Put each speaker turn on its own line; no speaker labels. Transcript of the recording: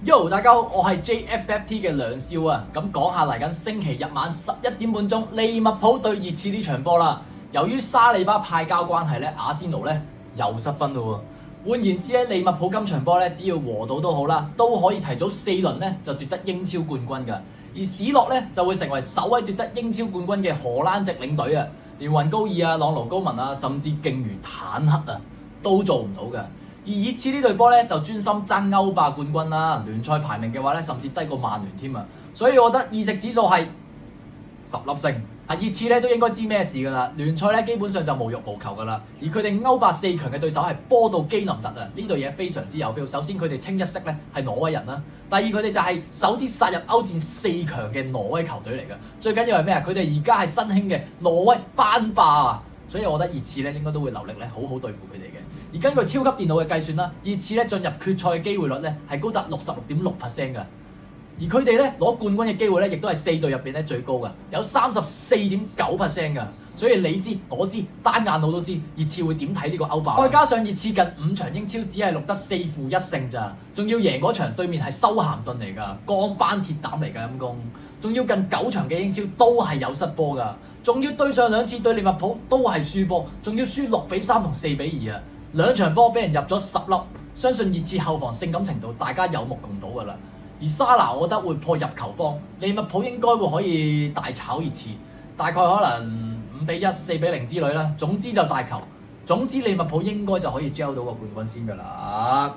Yo， 大家好，我係 JFFT 嘅梁少啊。咁講下嚟緊星期日晚11點半鐘，利物浦對熱刺呢場波啦。由於沙利巴派膠關係咧，阿仙奴咧又失分咯喎。換言之咧，利物浦今場波咧，只要和到都好啦，都可以提早4輪咧就奪得英超冠軍㗎。而史諾咧就會成為首位奪得英超冠軍嘅荷蘭籍領隊啊。連雲高爾啊、朗奴高文啊，甚至勁如坦克啊，都做唔到㗎。而熱刺呢隊波咧就專心爭歐霸冠軍啦，聯賽排名嘅話咧甚至低過曼聯添啊，所以我覺得意食指數係10粒星。熱刺咧都應該知咩事㗎啦，聯賽咧基本上就無欲無求㗎啦，而佢哋歐霸4強嘅對手係波杜基林特啊，呢隊嘢非常之有 feel。首先佢哋清一色咧係挪威人啦，第二佢哋就係首支殺入歐戰4強嘅挪威球隊嚟㗎，最緊要係咩啊？佢哋而家係新興嘅挪威班霸啊！所以我覺得熱刺咧應該都會留力咧，好好對付佢哋嘅。而根據超級電腦嘅計算啦，熱刺咧進入決賽嘅機會率咧係高達66.6%㗎。而佢哋咧攞冠軍嘅機會咧，亦都係4隊入邊咧最高㗎，有34.9%㗎。所以你知我知，單眼佬都知熱刺會點睇呢個歐霸。再加上熱刺近5場英超只係錄得4負1勝咋，仲要贏嗰場對面係修咸頓嚟㗎，鋼班鐵膽嚟㗎陰公。仲要近9場嘅英超都係有失波㗎，仲要對上2次對利物浦都係輸波，仲要輸6比3同4比2啊，2場波俾人入咗10粒。相信熱刺後防性感程度大家有目共睹㗎啦。而沙拿我覺得會破入球荒，利物浦應該會可以大炒熱刺，大概可能5比1、4比0之類啦。總之就大球，總之利物浦應該就可以 gel 到個冠軍先㗎啦。